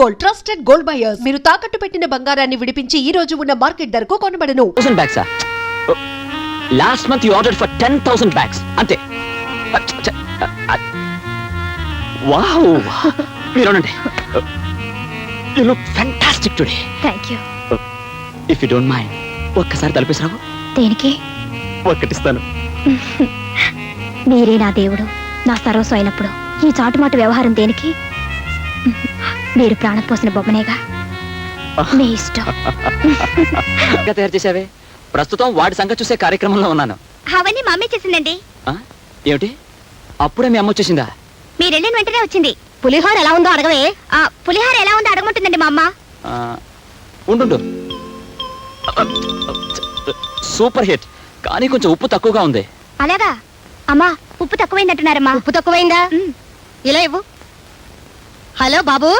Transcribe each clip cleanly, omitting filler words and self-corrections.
Gold, trusted gold buyers. మీరు తాకట్టు పెట్టిన బంగారాన్ని విడిపించి ఈ రోజు ఉన్న మార్కెట్ ధరకు కొనబడను. 1000 bags. Last month you ordered for 10,000 bags. Ante. Wow. Mironante. You look fantastic today. Thank you. If you don't mind, ఒక్కసారి తలపేసిరావు. దేనికి? ఒక్కటిస్తాను. మీరే నా దేవుడు, నా సర్వస్వం అయినప్పుడు ఈ చాటుమాటు వ్యవహారం దేనికి? మీరు ప్రాణం పోసిన బొమ్మనేగా. మీ ఇష్టం. ఇంకా తయారు చేసావే? ప్రస్తుతం వాడి సంగతి చూసే కార్యక్రమంలో ఉన్నాను. అవన్నీ మా అమ్మే చేసిందండి. ఏమిటి? అప్పుడే మీ అమ్మ వచ్చేసిందా? మీరు వెళ్ళిన వెంటనే వచ్చింది. పులిహోర ఎలా ఉందో అడగవే. పులిహోర ఎలా ఉందో అడగమంటుందండి మా అమ్మ. ఉండు. సూపర్ హిట్, కానీ కొంచెం ఉప్పు తక్కువగా ఉంది. అలాగా? అమ్మా, ఉప్పు తక్కువైందంటున్నారమ్మా. ఉప్పు తక్కువైందా? ఇలా ఇవ్వు. హలో బాబు,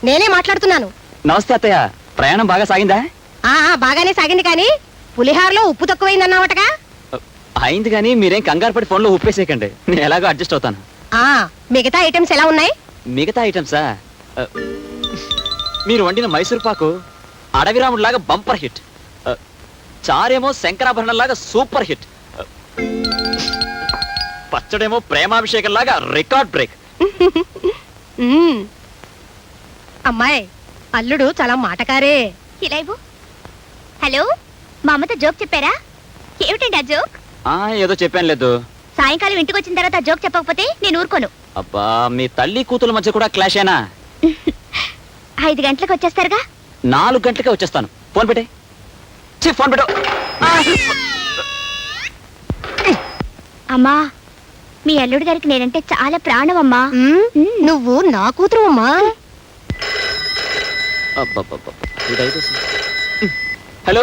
నేనే మాట్లాడుతున్నాను. నమస్తే అత్తయ్య, ప్రయాణం బాగా సాగిందా? బాగానే సాగింది, కానీ పులిహారలో ఉప్పు తక్కువైందన్నావటగా. అయింది, కానీ మీరేం కంగారు పడి ఫోన్లో ఉప్పేసేయకండి, నేను ఎలాగో అడ్జస్ట్ అవుతాను. మిగతా ఐటమ్స్ ఎలా ఉన్నాయి? మిగతా ఐటమ్సా? మీరు వండిన మైసూర్ పాకు అడవిరాముడిలాగా బంపర్ హిట్, చారేమో శంకరాభరణం లాగా సూపర్ హిట్, పచ్చడేమో ప్రేమాభిషేకం లాగా రికార్డ్ బ్రేక్. అమ్మాయి, అల్లుడు చాలా మాటకారే. ఇలా ఇవ్వు. హలో, మా అమ్మతో జోక్ చెప్పారా? ఏమిటండి ఆ జోక్? ఏదో చెప్పాను లేదు. సాయంకాలం ఇంటికి వచ్చిన తర్వాత జోక్ చెప్పకపోతే నేను ఊరుకోను. అబ్బా, మీ తల్లి కూతుల మధ్య కూడా క్లాషేనా? 5 గంటలకు వచ్చేస్తారుగా? 4 గంటలకే వచ్చేస్తాను. ఫోన్ పెట్టే. ఫోన్ పెట్టు. అమ్మా, మీ అల్లుడు గారికి నేనంటే చాలా ప్రాణం అమ్మా. నువ్వు నా కూతురు అమ్మా. హలో,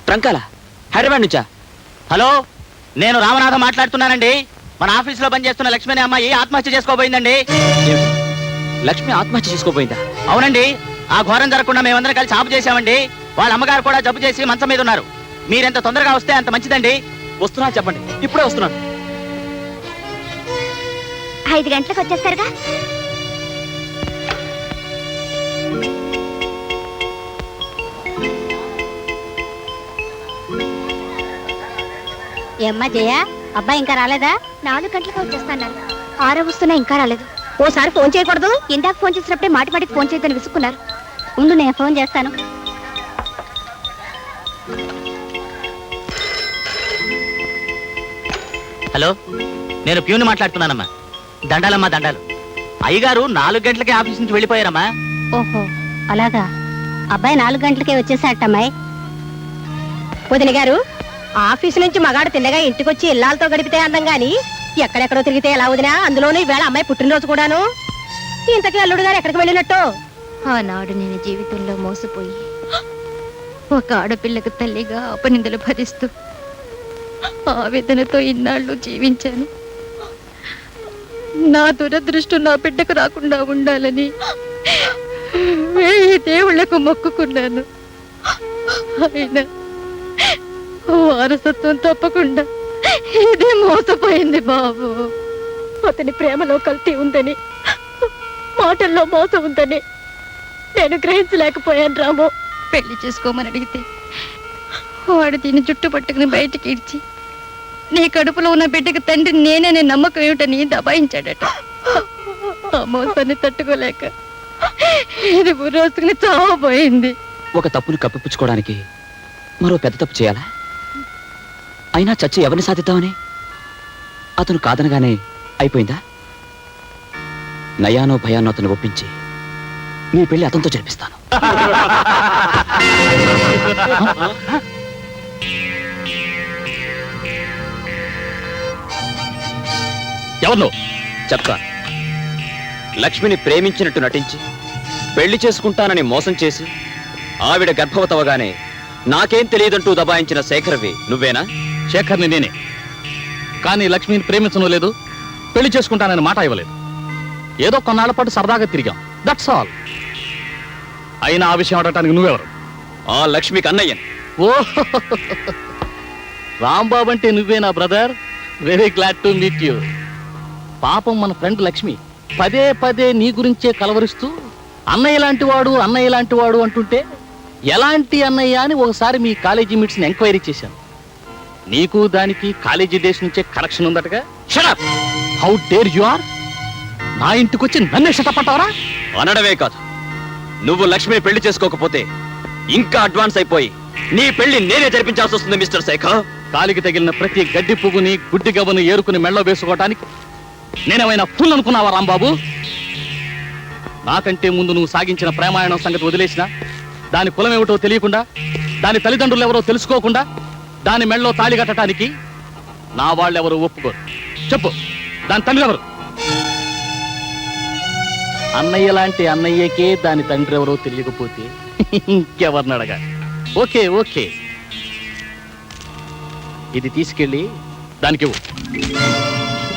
ట్రంకాల హైదరాబాద్ నుంచా? హలో, నేను రామనాథం మాట్లాడుతున్నానండి. మన ఆఫీసులో పనిచేస్తున్న లక్ష్మి అనే అమ్మాయి ఆత్మహత్య చేసుకోబోయిందండి. లక్ష్మి ఆత్మహత్య చేసుకోబోయిందా? అవునండి, ఆ ఘోరం జరగకుండా మేమందరం కలిసి ఆపు చేశామండి. వాళ్ళ అమ్మగారు కూడా జబ్బు చేసి మంచం మీద ఉన్నారు. మీరెంత తొందరగా వస్తే అంత మంచిదండి. వస్తున్నా, చెప్పండి, ఇప్పుడే వస్తున్నాను. 5 గంటలకు వచ్చేస్తారుగా? ఏమ్మా జయ, అబ్బాయి ఇంకా రాలేదా? 4 గంటలకు వచ్చేస్తాన్నారు. 6 వస్తున్నా ఇంకా రాలేదు. ఓసారి ఫోన్ చేయకూడదు? ఇందాక ఫోన్ చేసినప్పుడే మాటికి ఫోన్ చేయదని విసుక్కున్నారు. ఉండు, నేను ఫోన్ చేస్తాను. హలో, నేను ప్యూని మాట్లాడుతున్నానమ్మా. దండాలమ్మా, దండాలు. అయ్యగారు 4 గంటలకే ఆఫీస్ నుంచి వెళ్ళిపోయారమ్మా. ఓహో, అలాగా. అబ్బాయి 4 గంటలకే వచ్చేసాటమ్మాయి. వదిన గారు, ఆఫీసు నుంచి మగాడు తిన్నగా ఇంటికొచ్చి ఇల్లాలతో గడిపితే అందం గాని ఎక్కడెక్కడో తిరిగితే ఎలా వదినా? అందులోనూ ఈవేళ అమ్మాయి పుట్టినరోజు కూడాను. ఇంతకీ అల్లుడు గారు ఎక్కడికి వెళ్ళినట్టు? ఆనాడు నేను జీవితంలో మోసపోయి ఒక ఆడపిల్లకు తల్లిగా అపనిందలు భరిస్తూ ఆవేదనతో ఇన్నాళ్ళు జీవించాను. నా దురదృష్టం నా బిడ్డకు రాకుండా ఉండాలని 1000 దేవుళ్లకు మొక్కుకున్నాను. అయినా వారసత్వం తప్పకుండా ఇదే మోసపోయింది బాబు. అతని ప్రేమలో కల్తీ ఉందని, మాటల్లో మోసం ఉందని నేను గ్రహించలేకపోయాను రాము. పెళ్లి చేసుకోమని అడిగితే వాడు దీన్ని జుట్టు పట్టుకుని బయటికి ఇడ్చి నీ కడుపులో ఉన్న బిడ్డకు తండ్రి నేనే నమ్మకం ఏమిటని దబాయించాడట. ఆ మోసాన్ని తట్టుకోలేక ఇది రోజుకుని చావబోయింది. ఒక తప్పును కప్పిపుచ్చుకోవడానికి మరో పెద్ద తప్పు చేయాలా? అయినా చచ్చి ఎవరిని సాధిద్దామని? అతను కాదనగానే అయిపోయిందా? నయానో భయానో అతను ఒప్పించి నీ పెళ్లి అతనితో జరిపిస్తాను. ఎవరు? చెప్తా. లక్ష్మిని ప్రేమించినట్టు నటించి పెళ్లి చేసుకుంటానని మోసం చేసి ఆవిడ గర్భవతవగానే నాకేం తెలియదంటూ దబాయించిన శేఖర్వి నువ్వేనా? శేఖర్ని నేనే, కానీ లక్ష్మిని ప్రేమించను లేదు, పెళ్లి చేసుకుంటానని మాట ఇవ్వలేదు. ఏదో కొన్నాళ్ల పాటు సరదాగా తిరిగాం, దట్స్ ఆల్. అయినా ఆ విషయం అడగటానికి నువ్వెవరు? ఆ లక్ష్మికి అన్నయ్యని. ఓ, రాంబాబు అంటే నువ్వేనా brother? Very glad to meet you. పాపం మన ఫ్రెండ్ లక్ష్మి పదే పదే నీ గురించే కలవరిస్తూ అన్నయ్య లాంటి వాడు అన్నయ్య లాంటి వాడు అంటుంటే ఎలాంటి అన్నయ్య అని ఒకసారి మీ కాలేజీ మీట్స్ని ఎంక్వైరీ చేశాను. నీకు దానికి కాలేజీ డేస్ నుంచే కనెక్షన్ ఉందటగా. Shut up! How dare you are! నా ఇంటికి వచ్చి నన్నే షటప్ అంటావరా? అనడమే కాదు, నువ్వు లక్ష్మిని పెళ్లి చేసుకోకపోతే ఇంకా అడ్వాన్స్ అయిపోయి నీ పెళ్లి నేనే జరిపించాల్సి వస్తుంది మిస్టర్ శేఖర్. కాలికి తగిలిన ప్రతి గడ్డి పువ్వుని గుడ్డి గవ్వను ఏరుకుని మెళ్ళో వేసుకోవటానికి నేనేమైనా ఫుల్ అనుకున్నావా రాంబాబు? నాకంటే ముందు నువ్వు సాగించిన ప్రేమాయణం సంగతి వదిలేసినా, దాని కులం ఏమిటో తెలియకుండా, దాని తల్లిదండ్రులు ఎవరో తెలుసుకోకుండా దాని మెళ్ళో తాళి కట్టడానికి నా వాళ్ళెవరూ ఒప్పుకోరు. చెప్పు, దాని తండ్రి ఎవరు? అన్నయ్య లాంటి అన్నయ్యకే దాని తండ్రి ఎవరో తెలియకపోతే ఇంకెవరిని అడగాలి? ఓకే ఓకే, ఇది తీసుకెళ్ళి దానికి ఇవ్వు.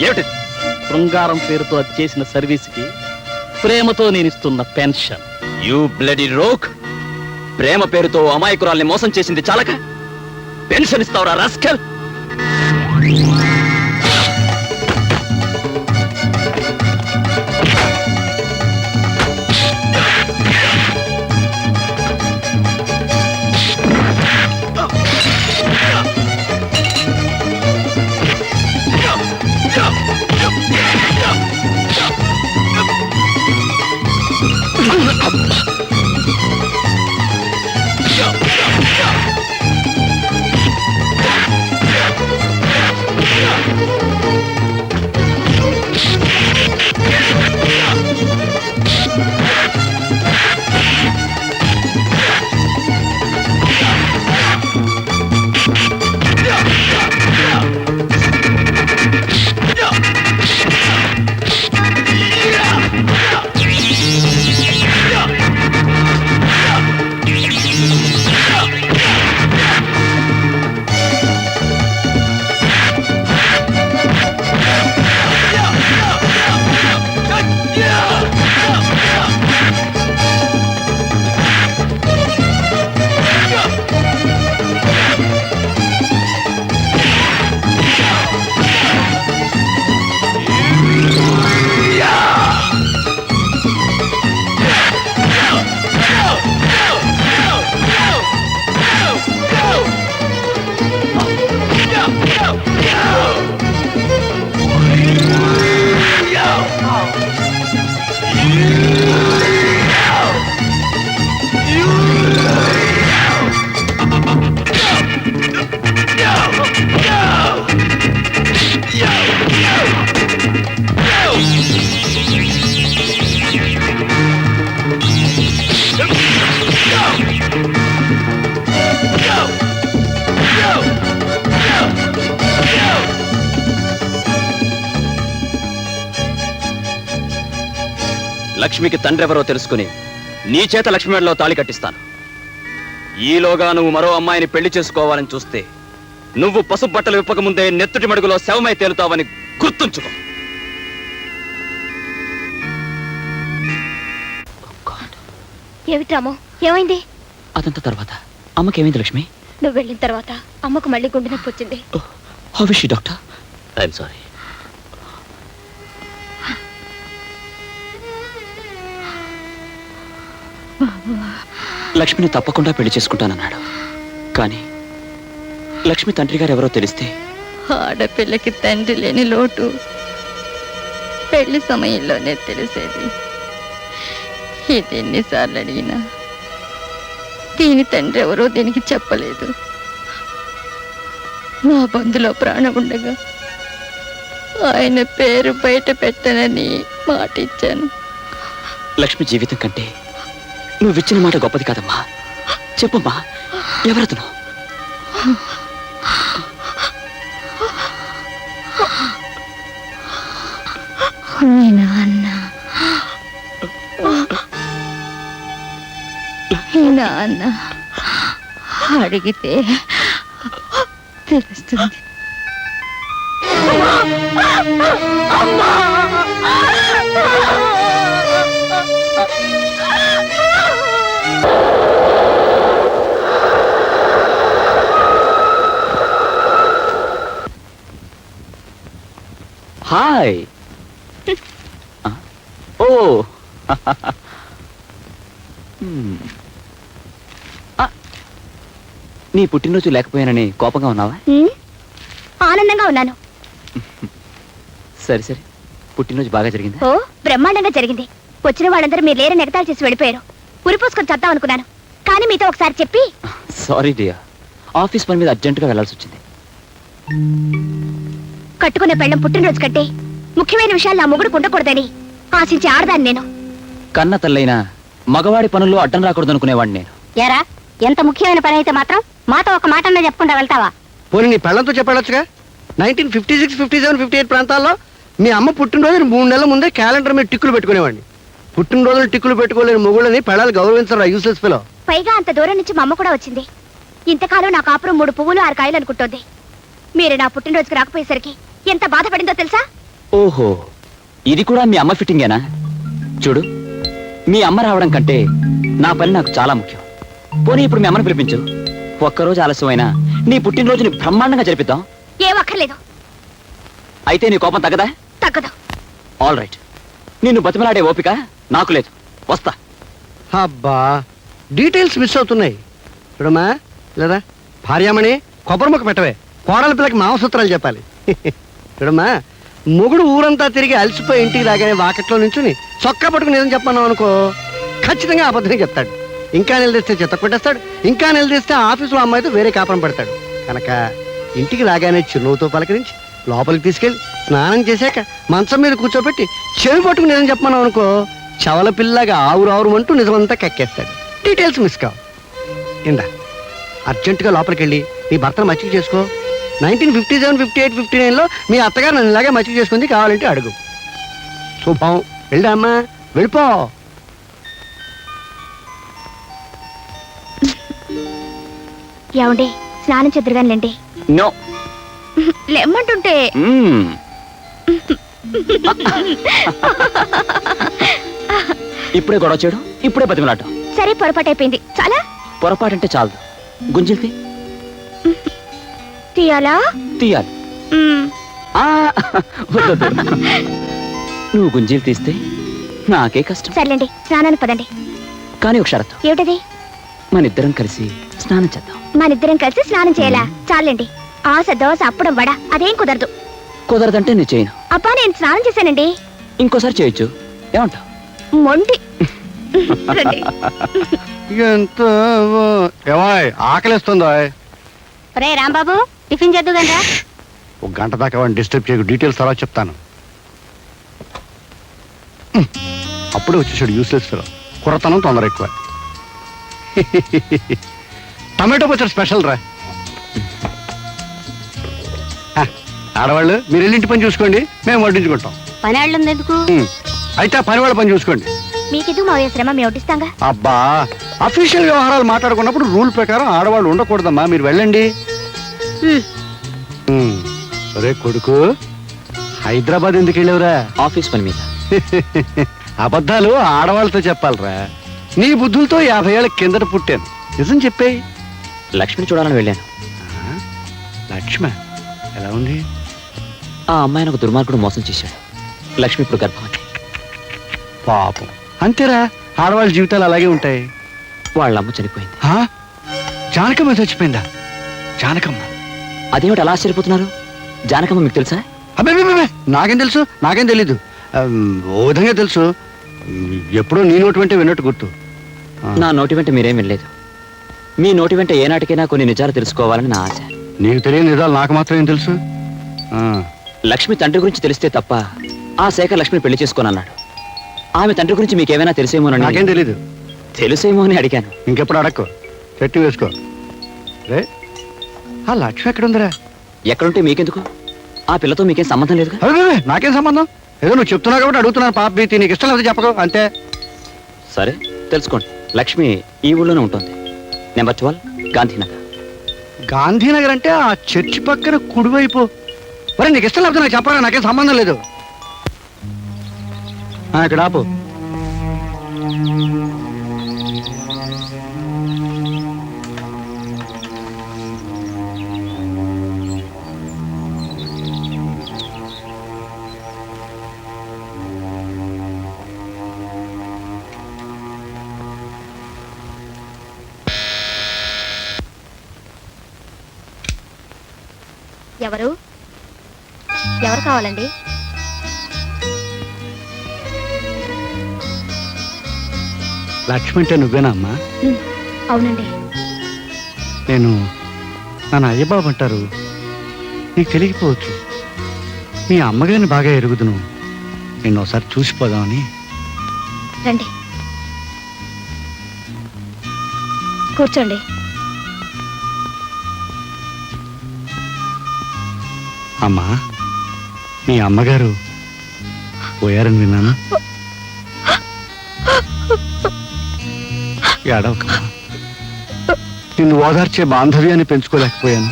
ఏమిటి? శృంగారం పేరుతో అది చేసిన సర్వీస్కి ప్రేమతో నేను ఇస్తున్న పెన్షన్. You bloody rogue! ప్రేమ పేరుతో అమాయకురాల్ని మోసం చేసింది చాలక పెన్షన్ ఇస్తావురా రాస్కల్? లక్ష్మికి తండ్రెవరో తెలుసుకుని నీ చేత లక్ష్మి మెడలో తాళి కట్టిస్తాను. ఈలోగా నువ్వు మరో అమ్మాయిని పెళ్లి చేసుకోవాలని చూస్తే నువ్వు పసుపు బట్టలు విప్పకముందే నెత్తుటి మడుగులో శవమై తేలుతావని గుర్తుంచుకో. ఏమిటామో ఏమైంది? అదంతా తర్వాత అమ్మకేమైంది లక్ష్మి? నువ్వు వెళ్ళిన తర్వాత అమ్మకు మళ్ళీ గుండె నొప్పి వచ్చింది. How is she doctor? I'm sorry. లక్ష్మిని తప్పకుండా పెళ్లి చేసుకుంటానన్నాడు. కానీ లక్ష్మి తండ్రి గారు ఎవరో తెలిస్తే? ఆడపిల్లకి తండ్రి లేని లోటు పెళ్లి సమయంలోనే తెలిసేది. ఇది ఎన్నిసార్లు అడిగినా దీని తండ్రి ఎవరో దీనికి చెప్పలేదు. నా బంధులో ప్రాణం ఉండగా ఆయన పేరు బయట పెట్టనని మాట ఇచ్చాను. లక్ష్మి జీవితం కంటే నువ్విచ్చిన మాట గొప్పది కాదమ్మా. చెప్పమ్మా, ఎవరతను? మీ నాన్న. మీ నాన్న అడిగితే తెలుస్తుంది. హాయ్. ఓ ఆ, నీ పుట్టినరోజు లేకపోయానని కోపంగా ఉన్నావా? ఆనందంగా ఉన్నాను. సరే సరే, పుట్టినరోజు బాగా జరిగిందా? ఓ బ్రహ్మాండంగా జరిగింది. వచ్చిన వాళ్ళందరూ మీరు లేరని ఎగతాళి చేసి వెళ్ళిపోయారు. ఉరిపోసుకొని చద్దాం అనుకున్నాను, కానీ మీతో ఒకసారి చెప్పి. సారీ డియర్, ఆఫీస్ పని మీద అర్జెంటుగా వెళ్ళాల్సి వచ్చింది. కట్టుకునే పెళ్ళం పుట్టినరోజు కంటే ముఖ్యమైన విషయాలు నా మొగుడు ఉండకూడదని ఆశించి ఆడదాన్ని నేను. కన్న తల్లైనా మగవాడి పనుల్లో అడ్డం రాకూడదు అనుకునేవాడిని నేను. ఎరా, ఎంత ముఖ్యమైన పని అయితే మాత్రం మాతో ఒక మాట అన్నా చెప్పకుండా వెళ్తావా? పోనీ నీ పెళ్ళంతో చెప్పాడొచ్చుగా. 1956, 57, 58 ప్రాంతాల్లో మీ అమ్మ పుట్టినరోజు 3 నెలల ముందే క్యాలెండర్ మీద టిక్కులు పెట్టుకునేవాడిని. పుట్టినరోజులు టిక్కులు పెట్టుకోలేని మొగుళ్ళని పెళ్ళాలు గౌరవించరా యూస్లెస్ పిలో. పైగా అంత దూరం నుంచి మా అమ్మ కూడా వచ్చింది. ఇంతకాలం నా కాపురం 3 పువ్వులు 6 కాయలు అనుకుంటోంది. మీరు నా పుట్టినరోజుకి రాకపోయేసరికి ఎంత బాధపడిందో తెలుసా? ఓహో, ఇది కూడా మీ అమ్మ ఫిట్టింగేనా? చూడు, మీ అమ్మ రావడం కంటే నా పని నాకు చాలా ముఖ్యం. పోనీ ఇప్పుడు మీ అమ్మని పిలిపించు. ఒక్కరోజు ఆలస్యమైనా నీ పుట్టినరోజుని బ్రహ్మాండంగా జరిపిద్దాం. ఏం అక్కర్లేదు. అయితే నీ కోపం తగ్గదా? తగ్గదు. ఆల్ రైట్, నిన్ను బతిమలాడే ఓపిక నాకు లేదు. వస్తా. అబ్బా, డీటెయిల్స్ మిస్ అవుతున్నాయి. చూడమ్మా, లేదా భార్యామణి కొబ్బరి ముక్క పెట్టవే. కోడల పిల్లకి మాంసూత్రాలు చెప్పాలి. చూడమ్మా, మొగుడు ఊరంతా తిరిగి అలసిపోయి ఇంటికి రాగానే వాకట్లో నుంచుని చొక్కా పట్టుకుని ఏదని చెప్పన్నావు అనుకో, ఖచ్చితంగా అబద్ధమే చెప్తాడు. ఇంకా నిలదీస్తే చెత్త కొట్టేస్తాడు. ఇంకా నిలదీస్తే ఆఫీసులో అమ్మాయితో వేరే కాపురం పెడతాడు. కనుక ఇంటికి రాగానే చిరునవ్వుతో పలకరించి లోపలికి తీసుకెళ్ళి స్నానం చేశాక మంచం మీద కూర్చోబెట్టి చెవి పట్టుకుని ఏదని చెప్పన్నావు అనుకో, చవల పిల్లగా ఆవురు అంటూ నిజమంతా కక్కేస్తాడు. డీటెయిల్స్ మిస్ కావు. ఇందా అర్జెంటుగా లోపలికి వెళ్ళి నీ భర్తను మచ్చిక చేసుకో. 1957, 58, 59లో మీ అత్తగారు నన్ను ఇలాగే మచ్చిక చేసుకుంది, కావాలంటే అడుగు. శుభం. వెళ్ళా అమ్మా, వెళ్ళిపో. ఏమండి, స్నానం చెద్దరుగానిలేండి. నో. లెమ్మంటుంటే. ఇప్పుడే గొడవ చేయడం, ఇప్పుడే బతిమలాడటం. సరే, పొరపాటు అయిపోయింది. చాలా పొరపాటంటే చాలదు. గుంజిల్తి తీయాలా? తీయాలి. ఆ, వద్దొద్దు. నువ్వు గుంజీలు తీస్తే నాకే కష్టం. సర్లేండి, స్నానానికి పదండి. కానీ ఒక షరతు. ఏమిటది? మనిద్దరం కలిసి స్నానం చేద్దాం. మనిద్దరం కలిసి స్నానం చేయాలా? చాలండి. ఆశ దోశ అప్పడం వడ అదేం కుదరదు. కుదరదంటే నేను చేయను. అబ్బా, నేను స్నానం చేశానండి. ఇంకోసారి చేయొచ్చు, ఏమంటావు? మొండి. రండి. ఎంత ఏవాయ్ ఆకలిస్తుందో. రే రాంబాబు, టిఫిన్ చేద్దు కదా. ఒక గంట దాకా వాడిని డిస్టర్బ్ చేయకు. డీటెయిల్స్ తర్వాత చెప్తాను. అప్పుడే వచ్చేసాడు యూస్లెస్ ఫెలో. కుర్రతనం తొందర ఎక్కువ. టమాటో పచ్చడి స్పెషల్ రా. ఆడవాళ్ళు మీరు వెళ్ళి ఇంటి పని చూసుకోండి, మేము వడ్డించుకుంటాం. పని వాళ్ళం ఎందుకు? అయితే ఆ పని వాళ్ళ పని చూసుకోండి. మీకెందుకు మా శ్రమ, మేము వడ్డిస్తాంగా. అబ్బా, అఫీషియల్ వ్యవహారాలు మాట్లాడుకున్నప్పుడు రూల్ ప్రకారం ఆడవాళ్ళు ఉండకూడదమ్మా. మీరు వెళ్ళండి. అరే కొడుకు, హైదరాబాద్ ఎందుకు వెళ్ళావురా? ఆఫీస్ పని మీద. అబద్ధాలు ఆడవాళ్ళతో చెప్పాలరా. నీ బుద్ధులతో 50 ఏళ్ళ కిందట పుట్టాను. నిజం చెప్పేయి. లక్ష్మిని చూడాలని వెళ్ళాను. లక్ష్మ ఎలా ఉంది? ఆ అమ్మాయిని ఒక దుర్మార్గుడు మోసం చేశాడు. లక్ష్మి ఇప్పుడు గర్భవతి. పాపం. అంతేరా, ఆడవాళ్ళ జీవితాలు అలాగే ఉంటాయి. వాళ్ళ అమ్మ చనిపోయింది. జానకమ్మ చచ్చిపోయిందా? జానకమ్మ? అదేమిటి అలా ఆశ్చర్యపోతున్నారు? జానకమ్మ మీకు తెలుసా? అబ్బే, నాకేం తెలుసు? నాకేం తెలీదు. ఓ విధంగా తెలుసు. ఎప్పుడో నీ నోటి వెంటే విన్నట్టు గుర్తు. నా నోటి వెంట మీరేం వినలేదు. మీ నోటి వెంట ఏనాటికైనా కొన్ని నిజాలు తెలుసుకోవాలని నా ఆశ. నీకు తెలియని నిజాలు నాకు మాత్రం ఏం తెలుసు? లక్ష్మి తండ్రి గురించి తెలిస్తే తప్ప ఆ శేఖర్ లక్ష్మిని పెళ్లి చేసుకోనన్నాడు. ఆమె తండ్రి గురించి మీకేమైనా తెలిసేమోనని. నాకేం తెలీదు. తెలుసేమో అని అడిగాను. ఇంకెప్పుడు అడక్కు, చెట్టు వేసుకో. రే, ఆ లక్ష్మి ఎక్కడుందిరా? ఎక్కడుంటే మీకెందుకు? ఆ పిల్లతో మీకేం సంబంధం లేదు. అదే, నాకేం సంబంధం? ఏదో నువ్వు చెప్తున్నావు కాబట్టి అడుగుతున్నాను. పాప భీతి నీకు ఇష్టం లేదు చెప్పదు, అంతే. సరే, తెలుసుకోండి. లక్ష్మి ఈ ఊళ్ళోనే ఉంటుంది. నెంబర్ 12 గాంధీనగర్. గాంధీనగర్ అంటే ఆ చర్చి పక్కన కుడివైపు. మరి నీకు ఇష్టం లేకపోతే నాకు చెప్పరా, నాకేం సంబంధం లేదు. ఇక్కడ ఆపు. ఎవరు ఎవరు కావాలండి? లక్ష్మి అంటే నువ్వేనా అమ్మా? అవునండి. నేను నన్ను అయ్యబాబు అంటారు, నీకు తెలియకపోవచ్చు. మీ అమ్మగారిని బాగా ఎరుగుదును, నిన్ను ఒకసారి చూసిపోదామని. రండి కూర్చోండి. అమ్మా, మీ అమ్మగారు పోయారని విన్నాను. ఏడవకమ్మా. నిన్ను ఓదార్చే బాంధవ్యాన్ని పెంచుకోలేకపోయాను,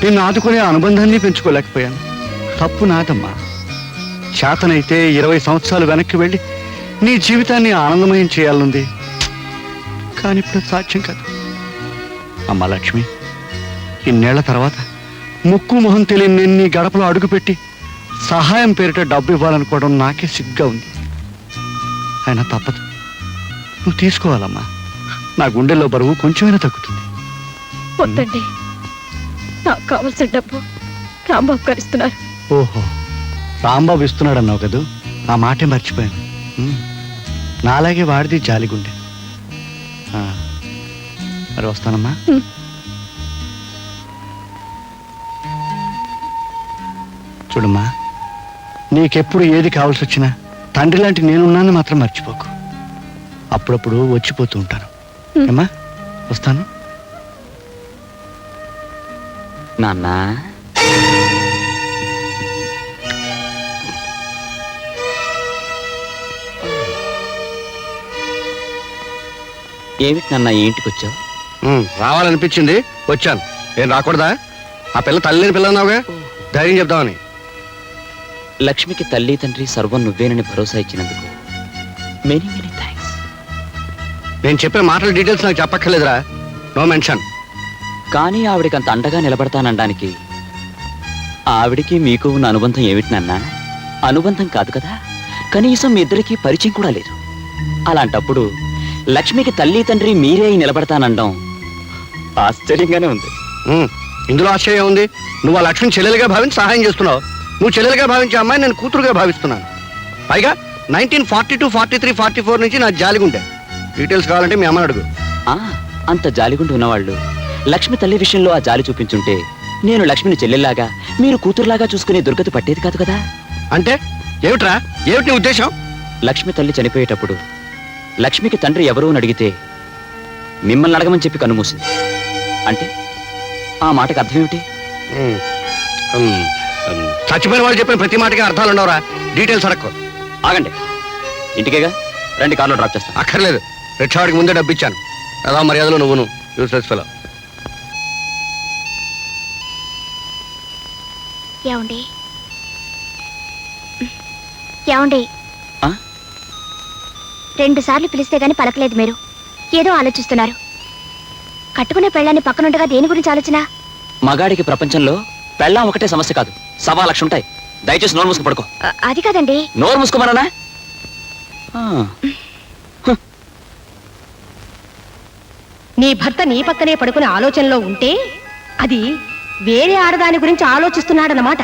నిన్ను ఆదుకునే అనుబంధాన్ని పెంచుకోలేకపోయాను. తప్పు నాదమ్మా. చేతనైతే 20 సంవత్సరాలు వెనక్కి వెళ్ళి నీ జీవితాన్ని ఆనందమయం చేయాలనుంది, కానీ ఇప్పుడు సాధ్యం కాదు. అమ్మా లక్ష్మి, ఇన్నేళ్ల తర్వాత ముక్కు మొహం తెలియని నేను నీ గడపలో అడుగుపెట్టి సహాయం పేరిట డబ్బు ఇవ్వాలనుకోవడం నాకే సిగ్గా ఉంది. అయినా తప్పదు, నువ్వు తీసుకోవాలమ్మా. నా గుండెల్లో బరువు కొంచెమైనా తగ్గుతుంది. వద్దండి, నాకు కావాల్సిన డబ్బు రాంబాబు గారు ఇస్తున్నారు. ఓహో, రాంబాబు ఇస్తున్నాడు అన్నావు కదూ, ఆ మాటే మర్చిపోయాను. నాలాగే వాడిది జాలిగుండె. ఆ, మరి వస్తానమ్మా. చూడమ్మా, నీకెప్పుడు ఏది కావాల్సి వచ్చినా తండ్రి లాంటి నేనున్నాను మాత్రం మర్చిపోకు. అప్పుడప్పుడు వచ్చిపోతూ ఉంటాను. ఏమ్మా, వస్తాను. నాన్న, ఏమిటి నాన్న ఈ ఇంటికి వచ్చావు? రావాలనిపించింది, వచ్చాను. ఏం రాకూడదా? ఆ పిల్ల తల్లిని పిల్ల అన్నావుగా, ధైర్యం చెప్దామని. లక్ష్మికి తల్లి తండ్రి సర్వం నువ్వేనని భరోసా ఇచ్చినందుకు మెనీ మెనీ థ్యాంక్స్. నేను చెప్పే మాటల డీటెయిల్స్ నాకు చెప్పక్కర్లేదురా, నో మెన్షన్. కానీ ఆవిడికి అంత అండగా నిలబడతానడానికి ఆవిడికి మీకు ఉన్న అనుబంధం ఏమిటి నాన్న? అనుబంధం కాదు కదా, కనీసం మీ ఇద్దరికి పరిచయం కూడా లేదు. అలాంటప్పుడు లక్ష్మికి తల్లి తండ్రి మీరే అయి నిలబడతానండం ఆశ్చర్యంగానే ఉంది. ఇందులో ఆశ్చర్యం ఉంది? నువ్వు ఆ లక్ష్మిని చెల్లెలుగా భావించి సహాయం చేస్తున్నావు. నువ్వు చెల్లెలుగా భావించే అమ్మాయి నేను కూతురుగా భావిస్తున్నాను. పైగా 1942, 43, 44 నుంచి నా జాలిగుండే. డీటెయిల్స్ కావాలంటే మీ అమ్మని అడుగు. అంత జాలిగుండి ఉన్నవాళ్ళు లక్ష్మి తల్లి విషయంలో ఆ జాలి చూపించుంటే నేను లక్ష్మిని చెల్లెల్లాగా మీరు కూతురులాగా చూసుకునే దుర్గతి పట్టేది కాదు కదా. అంటే ఏమిట్రా, ఏమిటి నీ ఉద్దేశం? లక్ష్మి తల్లి చనిపోయేటప్పుడు లక్ష్మికి తండ్రి ఎవరు అని అడిగితే మిమ్మల్ని అడగమని చెప్పి కన్నుమూసింది. అంటే ఆ మాటకు అర్థం ఏమిటి? చచ్చిపోయిన వాళ్ళు చెప్పిన ప్రతి మాటకి అర్థాలు ఉండవురా. డీటెయిల్స్ అడక్కు. ఆగండి, ఇంటికేగా రండి, కార్లో డ్రాప్ చేస్తాను. అక్కర్లేదు, రిక్షావాడికి ముందే డబ్బు ఇచ్చాను. ఎలా మర్యాదలో నువ్వును యూస్లెస్ ఫెలో. ఏమండి ఏమండి, 2 సార్లు పిలిస్తే గాని పలకలేదు మీరు. ఏదో ఆలోచిస్తున్నారు. కట్టుకునే పెళ్ళాన్ని పక్కనుండగా దేని గురించి ఆలోచన? మగాడికి ప్రపంచంలో పెళ్ళాం ఒకటే సమస్య కాదు, 1.25 లక్షలు ఉంటాయి. దయచేసి నోరు మూసుకు పడుకో. అది కాదండి. నోరు మూసుకోమన్నా? నీ భర్త నీ పక్కనే పడుకునే ఆలోచనలో ఉంటే అది వేరే ఆడదాని గురించి ఆలోచిస్తున్నాడన్నమాట.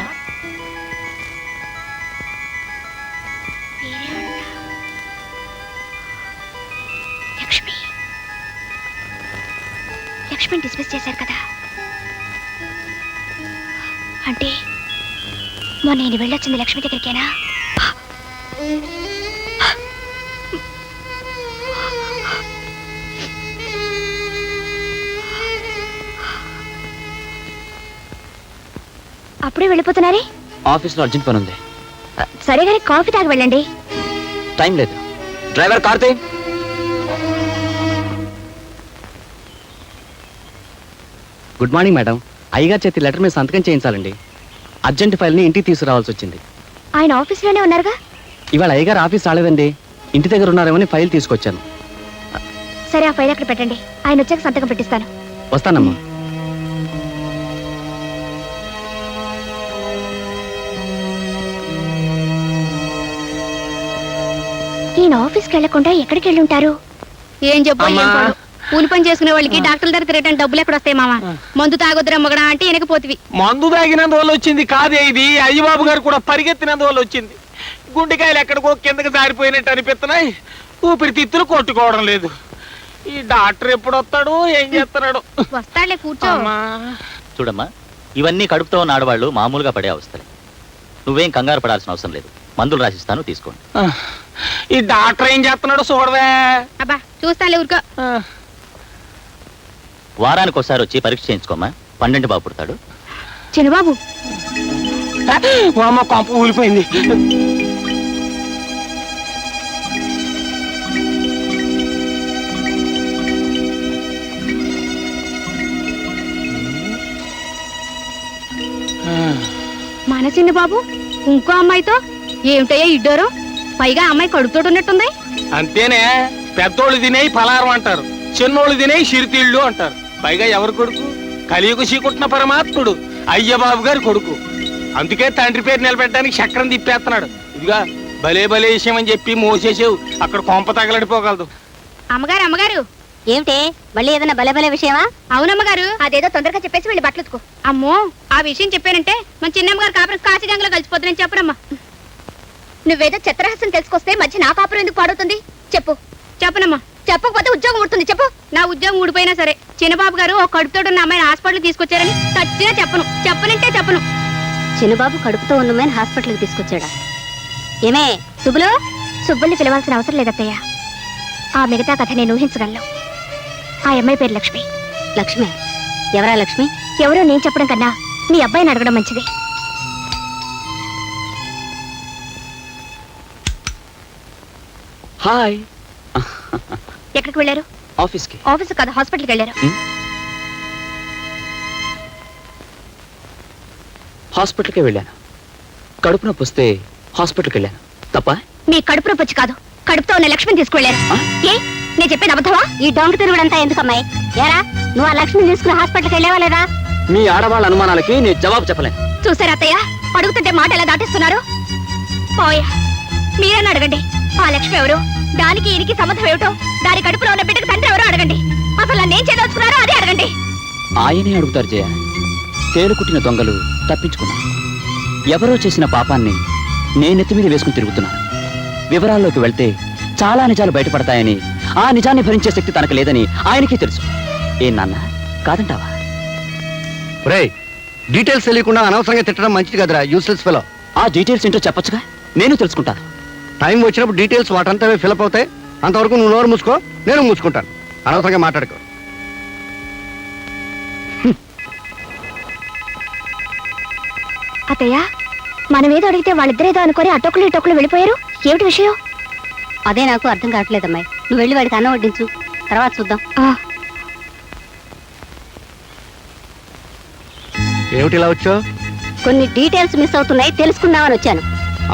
లక్ష్మిని డిస్మిస్ చేశారు కదా, అంటే మొన్న నేను వెళ్ళొచ్చింది లక్ష్మి దగ్గరికేనా? అప్పుడే వెళ్ళిపోతున్నారే? ఆఫీస్లో అర్జెంట్ పని ఉంది. సరే కానీ కాఫీ తాగి వెళ్ళండి. టైం లేదు. Driver Karthi. Good morning madam. అయ్యగారి చేతి లెటర్ మీద సంతకం చేయించాలండి. అర్జెంట్ ఫైల్ని ఇంటికి తీసుకురావాల్సి వచ్చింది. ఆయన ఆఫీస్లోనే ఉన్నారుగా? ఇవాళ అయ్యగారు ఆఫీస్ రాలేదండి, ఇంటి దగ్గర ఉన్నారేమని ఫైల్ తీసుకొచ్చాను. సరే, ఆ ఫైల్ అక్కడ పెట్టండి. ఆయన వచ్చాక సంతకం పెట్టిస్తాను. వస్తానమ్మా. ఈయన ఆఫీస్కి వెళ్లకుండా ఎక్కడికి వెళ్ళి ఉంటారు? ఏం చెప్పు? కూలి పని చేసుకునే వాళ్ళకి డాక్టర్ దగ్గర తిరగడానికి డబ్బులు ఎక్కడ వస్తాయి మామ? మందు తాగొద్దురా మొగడా అంటే వెనకపోతివి. మందు తాగినందువల్ల వచ్చింది కాదే ఇది. అయ్యబాబు గారు కూడా పరిగెత్తినందువల్ల వచ్చింది. గుండెకాయలు ఎక్కడికో కిందకి జారిపోయినట్టు అనిపిస్తున్నాయి. ఊపిరితిత్తులు కొట్టుకోవడం లేదు. ఈ డాక్టర్ ఎప్పుడు వస్తాడు, ఏం చేస్తున్నాడు? వస్తాడులే, కూర్చో. అమ్మా. చూడమ్మా, ఇవన్నీ కడుపుతో ఉన్న ఆడవాళ్ళు మామూలుగా పడే అవస్థలే. నువ్వేం కంగారు పడాల్సిన అవసరం లేదు. మందులు రాసిస్తాను, తీసుకోండి. ఈ డాక్టర్ ఏం చేస్తున్నాడు చూడవే. అబ్బా చూస్తానులే, ఊరుకో. వారానికి ఒకసారి వచ్చి పరీక్ష చేయించుకోమ్మా. 12 బాబు పుడతాడు. చిన్నబాబు అమ్మ కొంప ఊలిపోయింది. మన చిన్నబాబు ఇంకో అమ్మాయితో ఏమిటయ్యా ఇడ్డోరు? పైగా అమ్మాయి కడుపుతోటి ఉన్నట్టుంది. అంతేనే, పెద్దోళ్ళు తినేయి పలారం అంటారు, చిన్నోళ్ళు తినేయి సిరితీళ్ళు అంటారు. పైగా ఎవరు కొడుకు? కలియుగ చీకుట్టిన పరమాత్ముడు అయ్యబాబు గారి కొడుకు. అందుకే తండ్రి పేరు నిలబెట్టడానికి చక్రం తిప్పేస్తున్నాడు. ఇదిగా భలే భలే విషయం అని చెప్పి మోసేసేవు, అక్కడ కొంప తగలడిపోగలదు. అమ్మగారు అమ్మగారు, ఏమిటే మళ్ళీ ఏదైనా బలబల విషయమా? అవునమ్మగారు. అదేదో తొందరగా చెప్పేసి వెళ్ళి బట్టలు ఉతుకో. అమ్మో, ఆ విషయం చెప్పానంటే మన చిన్నమ్మగారు కాపురం కాశీగంగలో కలిసిపోతుందని చెప్పనమ్మా. నువ్వేదో చిత్రహాసం తెలుసుకొస్తే మధ్య నా కాపురం ఎందుకు పాడవుతుంది? చెప్పు. చెప్పనమ్మా. చెప్పకపోతే ఉద్యోగం ఊడుతుంది. చెప్పు. నా ఉద్యోగం ఊడిపోయినా సరే చిన్నబాబు గారు ఒక కడుపుతో ఉన్న అమ్మాయిని హాస్పిటల్ తీసుకొచ్చారని చచ్చినా చెప్పను. చెప్పనంటే చెప్పను. చిన్నబాబు కడుపుతో ఉన్న అమ్మాయిని హాస్పిటల్కి తీసుకొచ్చాడా? ఏమే సుబ్బులు? సుబ్బుల్ని పిలవాల్సిన అవసరం లేదత్తయ్య. ఆ మిగతా కథ నేను ఊహించగలను. ఆ అమ్మాయి పేరు లక్ష్మి. లక్ష్మి? ఎవరా లక్ష్మి? ఎవరో నేను చెప్పడం కన్నా మీ అబ్బాయిని అడగడం మంచిది. హాయ్. ఎక్కడికి వెళ్ళారు? ఆఫీస్కి. ఆఫీస్ కాదు, హాస్పిటల్కి వెళ్ళారు. హాస్పిటల్కి వెళ్ళాను. కడుపు నొప్పి వస్తే హాస్పిటల్కి వెళ్ళాను. తప్ప? మీ కడుపు నొప్పి వచ్చి కాదు, కడుపుతో ఉన్న లక్ష్మిని తీసుకువెళ్ళారు. ఏ నేను చెప్పేది అబద్ధమా? ఈ డొంక తిరుగుడంతా ఎందుకమ్మాయి? ఏరా, నువ్వు ఆ లక్ష్మిని తీసుకుని హాస్పిటల్కి వెళ్ళావా లేదా? మీ ఆడవాళ్ళ అనుమానాలకి నేను జవాబు చెప్పలేను. చూసారా అత్తయ్య, అడుగుతుంటే మాట ఎలా దాటిస్తున్నారు? పోయా, మీరన్నా అడగండి. ఆ లక్ష్మి ఎవరు, దానికి ఈయనకి సంబంధం ఏమిటో, దాని కడుపులో ఉన్న బిడ్డకు తండ్రి ఎవరో అడగండి. అసలు నన్ను ఏం చేయదలుచుకున్నారో అదే అడగండి. ఆయనే అడుగుతారు జయ. తేలుకుట్టిన దొంగలు తప్పించుకున్నారు. ఎవరో చేసిన పాపాన్ని నేనెత్తి మీద వేసుకుని తిరుగుతున్నాను. వివరాల్లోకి వెళ్తే చాలా నిజాలు బయటపడతాయని, ఆ నిజాన్ని భరించే శక్తి తనకు లేదని ఆయనకే తెలుసు. ఏం నాన్న, కాదంటావా? రేయ్, డీటెయిల్స్ తెలియకుండా అనవసరంగా తిట్టడం మంచిది కదరా, యూస్లెస్ ఫెలో. ఆ డీటెయిల్స్ ఏంటో చెప్పొచ్చుగా, నేను తెలుసుకుంటాను. టైం వచ్చినప్పుడు డీటెయిల్స్ వాటంతవే ఫిలప్ అవుతాయి. అంతవరకు నువ్వు నోరు మూసుకో, నేను మూసుకుంటాను. అనవసరంగా మాట్లాడుకో. అత్తయ్య, మనం ఏదో అడిగితే వాళ్ళిద్దరేదో అనుకొని అటొక్కులు ఇటొక్కులు వెళ్ళిపోయారు. ఏమిటి విషయం? అదే నాకు అర్థం కావట్లేదమ్మాయి. నువ్వు వెళ్ళి వాడికి అన్నం వడ్డించు, తర్వాత చూద్దాం. ఏమిటి ఇలా వచ్చావు? కొన్ని డీటెయిల్స్ మిస్ అవుతున్నాయి, తెలుసుకుందామని వచ్చాను.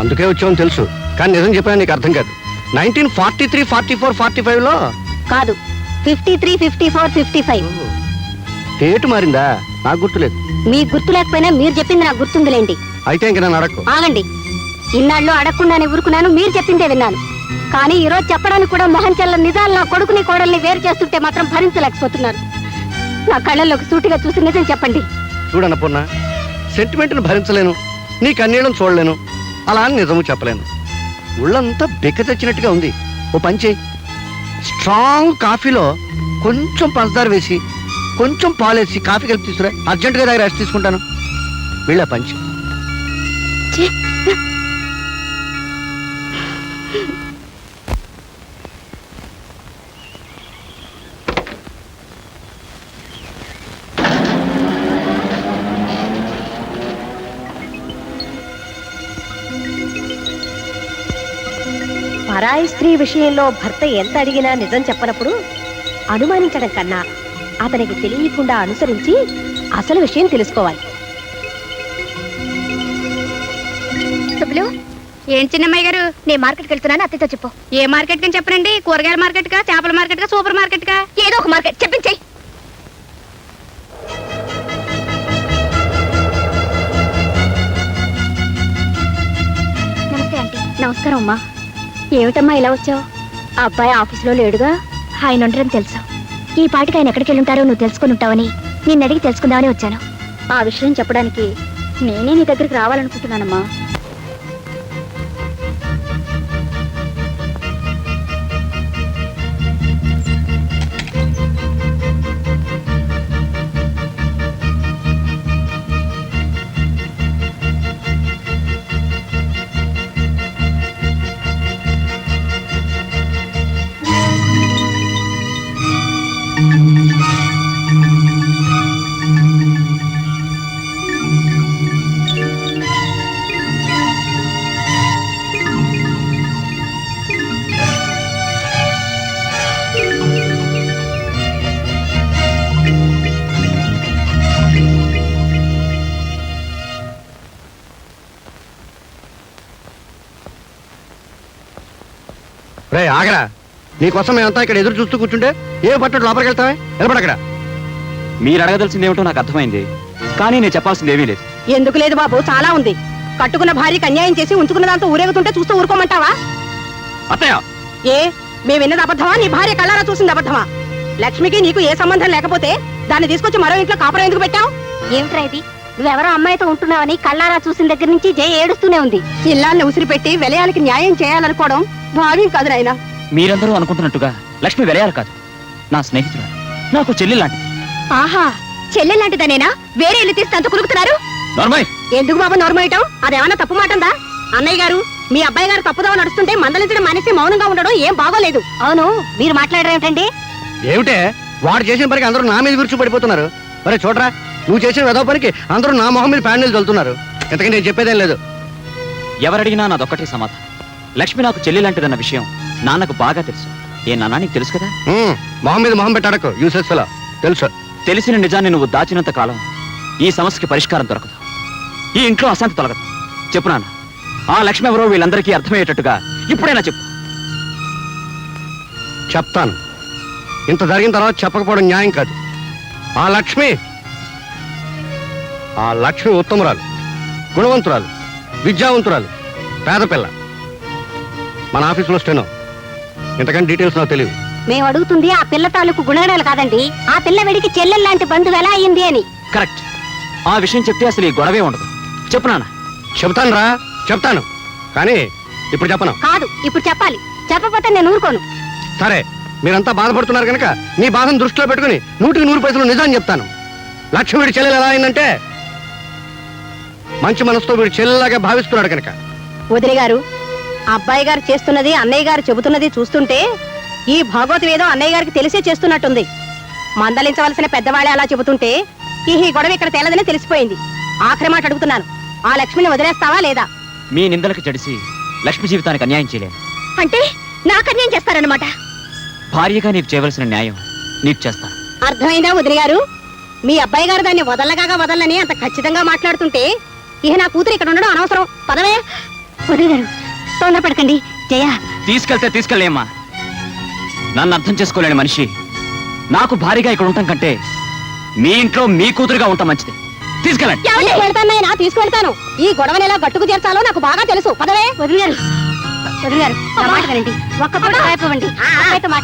అందుకే వచ్చావని తెలుసు, కానీ నిజం చెప్పాను నీకు అర్థం కాదు. 1943, 44, 45లో కాదు, 53, 54, 55. డేట్ మారిందా? నాకు గుర్తులేదు. మీ గుర్తు లేకపోయినా మీరు చెప్పింది నాకు గుర్తుందిలేండి. అయితే ఇంక నన్ను అడక్కు. ఆగండి. ఇన్నాళ్ళు అడగకుండానే ఊరుకున్నాను, మీరు చెప్పిందే విన్నాను. కానీ ఈ రోజు చెప్పడానికి కూడా మొహం చెల్ల నిజాలు నా కొడుకుని కోడల్ని వేరు చేస్తుంటే మాత్రం భరించలేకపోతున్నాను. నా కళ్ళల్లోకి సూటిగా చూసి నిజం చెప్పండి. చూడన్నపూర్ణ, సెంటిమెంట్ను భరించలేను, నీ కన్నీళ్ళను చూడలేను, అలా అని నిజము చెప్పలేను. ఒళ్ళంతా బెక్క తెచ్చినట్టుగా ఉంది. ఓ పని చేయి, స్ట్రాంగ్ కాఫీలో కొంచెం పంచదార వేసి కొంచెం పాలేసి కాఫీ కలిపి తీసుకురా. అర్జెంటుగా దగ్గర రెస్ట్ తీసుకుంటాను. వెళ్ళా పంచి. పరాయి స్త్రీ విషయంలో భర్త ఎంత అడిగినా నిజం చెప్పనప్పుడు అనుమానించడం కన్నా అతనికి తెలియకుండా అనుసరించి అసలు విషయం తెలుసుకోవాలి. సుబ్బులు, ఏం చిన్నమ్మాయి గారు, నేను మార్కెట్కి వెళ్తున్నాను, అత్తయ్యతో చెప్పు. ఏ మార్కెట్ అని చెప్పనండి? కూరగాయల మార్కెట్ కా, చేపల మార్కెట్ కా, సూపర్ మార్కెట్ కా? ఏదో ఒక మార్కెట్ చెప్పించేయి. నమస్తే ఆంటీ. నమస్కారం అమ్మా. ఏమిటమ్మా ఇలా వచ్చావు? ఆ అబ్బాయి ఆఫీసులో లేడుగా? ఆయన ఉండరని తెలుసు. ఈ పాటికి ఆయన ఎక్కడికి వెళ్ళుంటారో నువ్వు తెలుసుకుని ఉంటావని నిన్ను అడిగి తెలుసుకుందామని వచ్చాను. ఆ విషయం చెప్పడానికి నేనే నీ దగ్గరికి రావాలనుకుంటున్నానమ్మా. రే ఆగరా, నీకోసం మేమంతా ఇక్కడ ఎదురు చూస్తూ కూర్చుంటే ఏ పట్టడు లోపలికి వెళ్తావే? నిలబడక్కడ. మీరు అడగదలసింది ఏమిటో నాకు అర్థమైంది, కానీ నేను చెప్పాల్సింది ఏమీ లేదు. ఎందుకు లేదు బాబు, చాలా ఉంది. కట్టుకున్న భార్యకి అన్యాయం చేసి ఉంచుకున్న దాంతో ఊరేగుతుంటే చూస్తూ ఊరుకోమంటావా? అత్తయ్య, ఏ మేము విన్నది అబద్ధమా? నీ భార్య కళ్ళారా చూసింది అబద్ధమా? లక్ష్మికి నీకు ఏ సంబంధం లేకపోతే దాన్ని తీసుకొచ్చి మరో ఇంట్లో కాపురం ఎందుకు పెట్టావు? ఏమిట్రా ఇది? నువ్వెవరో అమ్మాయితో ఉంటున్నావని కళ్ళారా చూసిన దగ్గర నుంచి జయ ఏడుస్తూనే ఉంది. ఇల్లాన్ని ఉసిరిపెట్టి విలయాలకి న్యాయం చేయాలనుకోవడం భావ్యం కాదు నాయనా. మీరందరూ అనుకుంటున్నట్టుగా లక్ష్మి వెలయాలి కాదు, నా స్నేహితురాలు, నాకు చెల్లి లాంటిది. ఆహా, చెల్లెలాంటిదనేనా? వేరే ఇల్లు తీస్తే అంత కులుకుతున్నారు? నార్మల్. ఎందుకు బాబు నోర్మోయటం? అదేమన్నా తప్పు మాటందా? అన్నయ్య గారు, మీ అబ్బాయి గారు తప్పుదవ నడుస్తుంటే మందలించడం మానేసి మౌనంగా ఉండడం ఏం బాగోలేదు. అవును, మీరు మాట్లాడరేమిటండి? ఏమిటే వాడు చేసిన పనికి అందరూ నా మీద విరుచు పడిపోతున్నారు. మరి చూడరా, నువ్వు చేసిన వెదవ పనికి అందరూ నా మొహం మీద ప్యాండిల్ చల్లుతున్నారు. ఇంతకీ నేను చెప్పేదేం లేదు. ఎవరడిగినా నాదొక్కటే సమాధానం. లక్ష్మి నాకు చెల్లి లాంటిదన్న విషయం నాన్నకు బాగా తెలుసు. ఏ నాన్న, నీకు తెలుసు కదా? మొహం మీద మొహం పెట్టాడకు, యూసెస్ ఫెలో. తెలుసు. తెలిసిన నిజాన్ని నువ్వు దాచినంత కాలం ఈ సమస్యకి పరిష్కారం దొరకదు, ఈ ఇంట్లో అశాంతి తొలగదు. చెప్పు నాన్న, ఆ లక్ష్మి ఎవరో వీళ్ళందరికీ అర్థమయ్యేటట్టుగా ఇప్పుడైనా చెప్పు. చెప్తాను. ఇంత జరిగిన తర్వాత చెప్పకపోవడం న్యాయం కాదు. ఆ లక్ష్మి ఉత్తమురాలు, గుణవంతురాలు, విద్యావంతురాలు, పేద పిల్ల. మన ఆఫీసులో స్టెనో. ఇంతకంటే డీటెయిల్స్ నాకు తెలియదు. మేము అడుగుతుంది ఆ పిల్ల తాలూకు గుణగణాలు కాదండి, ఆ పిల్ల వెడికి చెల్లెల్లాంటి బంధువు ఎలా అయింది అని. కరెక్ట్. ఆ విషయం చెప్తే అసలు ఈ గొడవే ఉండదు. చెప్పు నాన్న. చెప్తాను రా, చెప్తాను. కానీ ఇప్పుడు చెప్పను. కాదు, ఇప్పుడు చెప్పాలి. చెప్పకపోతే నేను ఊరుకోను. సరే, మీరంతా బాధపడుతున్నారు కనుక మీ బాధను దృష్టిలో పెట్టుకుని 100కి 100% నిజాన్ని చెప్తాను. లక్ష్మి వీడి చెల్లెలు ఎలా అయిందంటే మంచి మనసుతో వీడి చెల్లెలాగా భావిస్తున్నాడు కనుక. వదిలి గారు, అబ్బాయి గారు చేస్తున్నది అన్నయ్య గారు చెబుతున్నది చూస్తుంటే ఈ భాగవతం ఏదో అన్నయ్య గారికి తెలిసే చేస్తున్నట్టుంది. మందలించవలసిన పెద్దవాళ్ళే అలా చెబుతుంటే ఈ గొడవ ఇక్కడ తేలదని తెలిసిపోయింది. ఆఖరి మాట అడుగుతున్నాను, ఆ లక్ష్మిని వదిలేస్తావా లేదా? మీ నిందలకు చెడిసి లక్ష్మి జీవితానికి అన్యాయం చేయలేను. అంటే నాకు అన్యాయం చేస్తారన్నమాట? భార్యగా నీకు చేయవలసిన న్యాయం నీకు చేస్తాను. అర్థమైందా వదిలి గారు? మీ అబ్బాయి గారు దాన్ని వదలని అంత ఖచ్చితంగా మాట్లాడుతుంటే ఇహ నా కూతురు ఇక్కడ ఉండడం అనవసరం. పదవే. వదిలి గారు, తొందరపడకండి. జయ, తీసుకెళ్తే తీసుకెళ్ళేమ్మా. నన్ను అర్థం చేసుకోలేని మనిషి నాకు భారీగా ఇక్కడ ఉండటం కంటే మీ ఇంట్లో మీ కూతురుగా ఉంటాం మంచిది. తీసుకెళ్ళండి. తీసుకెళ్తానైనా తీసుకెళ్తాను. ఈ గొడవని ఎలా గట్టుకు చేర్చాలో నాకు బాగా తెలుసు. పదవే. వదిలి గారు, వదిలి గారు, నా మాట వినండి. ఒక్క పూట రాయిపోవండి.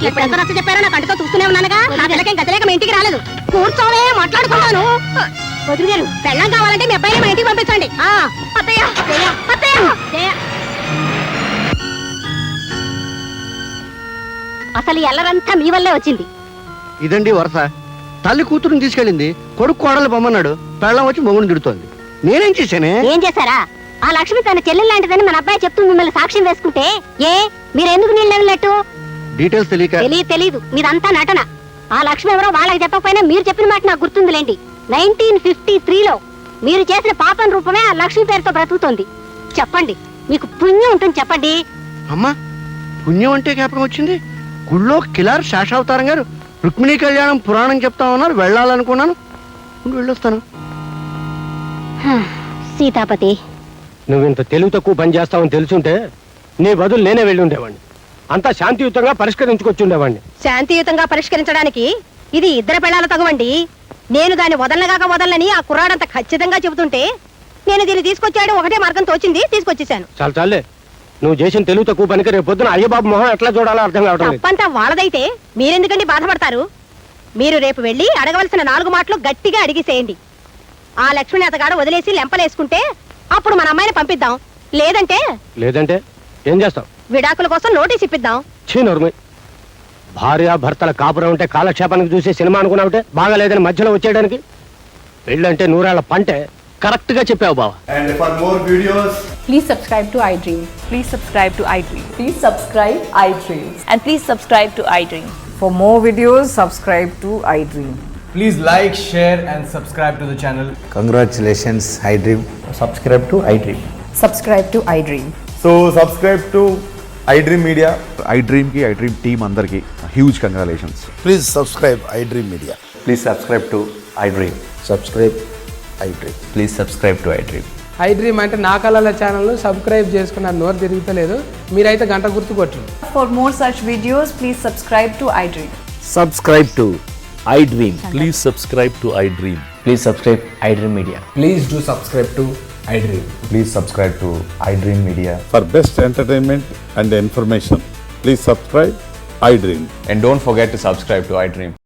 ఇప్పుడు ఎంత నచ్చ చెప్పారో నా కంటితో చూస్తూనే ఉన్నానుగా. నా పిల్లకేం గతలేక మీ ఇంటికి రాలేదు. కూర్చోవే, మాట్లాడుకుంటాను. వదిలి గారు, పెళ్ళం కావాలంటే మీ అబ్బాయిని మా ఇంటికి పంపించండి. అత్తయ్య, అత్తయ్య, జయ. అసలు ఈ అల్లరంతా మీ వల్లే వచ్చింది. ఇదండి వరుస. తల్లి కూతురుని తీసుకెళ్ళింది, కొడుకు కోడలు పొమ్మన్నాడు, పెళ్ళం వచ్చి మొగుడు తిడుతోంది. నేనేం చేశానే? ఏం చేశారా? ఆ లక్ష్మి తన చెల్లెలు లాంటిదని మన అబ్బాయి చెప్తూ మిమ్మల్ని సాక్ష్యం వేసుకుంటే మీరెందుకు నీళ్ళు వెళ్ళినట్టు? డీటెయిల్స్ తెలియక. తెలీదు, మీదంతా నటన. ఆ లక్ష్మి ఎవరో వాళ్ళకి చెప్పకపోయినా మీరు చెప్పిన మాట నాకు గుర్తుందిలేండి. 1953లో మీరు చేసిన పాపం రూపమే ఆ లక్ష్మి పేరుతో బ్రతుకుతోంది. చెప్పండి, మీకు పుణ్యం ఉంటుంది. చెప్పండి. అమ్మా, పుణ్యం అంటే జ్ఞాపకం వచ్చింది. గుళ్ళో కిలార్ శేషావతారం గారు రుక్మిణీ కళ్యాణం పురాణం చెప్తా ఉన్నారు. వెళ్ళాలనుకున్నాను, వెళ్ళొస్తాను. సీతాపతి, నువ్వింత తెలివి తక్కువ పని చేస్తావని తెలుసుంటే నీ బదులు నేనే వెళ్ళి ఉండేవాడిని. అంతా శాంతియుతంగా పరిష్కరించుకొచ్చి ఉండేవాడిని. శాంతియుతంగా పరిష్కరించడానికి ఇది ఇద్దరు పెళ్ళాల తగువండి. నేను దాన్ని వదలనని ఆ కుర్రాడంత ఖచ్చితంగా చెబుతుంటే నేను దీన్ని తీసుకొచ్చాడు ఒకటే మార్గం తోచింది, తీసుకొచ్చేసాను. చాలే, నువ్వు చేసిన తెలివి తక్కువ పనికి రేపు పొద్దున అయ్యబాబు మొహం ఎట్లా చూడాలో అర్థం కావడం లేదు. తప్పంతా వాళ్ళదైతే మీరెందుకండి బాధపడతారు? మీరు రేపు వెళ్ళి అడగవలసిన 4 మాటలు గట్టిగా అడిగిసేయండి. ఆ లక్ష్మణి అతగాడు వదిలేసి లెంపలేసుకుంటే అప్పుడు మన అమ్మాయిని పంపిద్దాం. లేదంటే ఏం చేస్తావు? విడాకుల కోసం నోటీస్ ఇప్పిద్దాం. నోర్మై, భార్య భర్తల కాపురం ఉంటే కాలక్షేపానికి చూసే సినిమా అనుకున్నావుంటే బాగాలేదని మధ్యలో వచ్చేయడానికి. పెళ్ళంటే 100 ఏళ్ల పంటే. కరెక్ట్ గా చెప్పావు బావ. And for more videos, Please subscribe to iDream. Please subscribe to iDream. Please subscribe iDream. And please subscribe to iDream. For more videos, subscribe to iDream. please like, share and subscribe to the channel. Congratulations, iDream. Subscribe to iDream. Subscribe to iDream. So subscribe to iDream Media. iDream ki iDream team andarki huge congratulations. Please subscribe iDream Media. Please subscribe to iDream. Subscribe iDream. Please subscribe to iDream. iDream అంటే నా కళల channel subscribe చేసుకున్న నోరు తిరుగుతలేదు. మీరైతే గంట గుర్తు కొట్టండి. For more such videos, please subscribe to iDream. Subscribe to iDream. Please subscribe to iDream. Please subscribe iDream Media. Please do subscribe to iDream. Please subscribe to iDream Media. For best entertainment and information, please subscribe iDream. And don't forget to subscribe to iDream.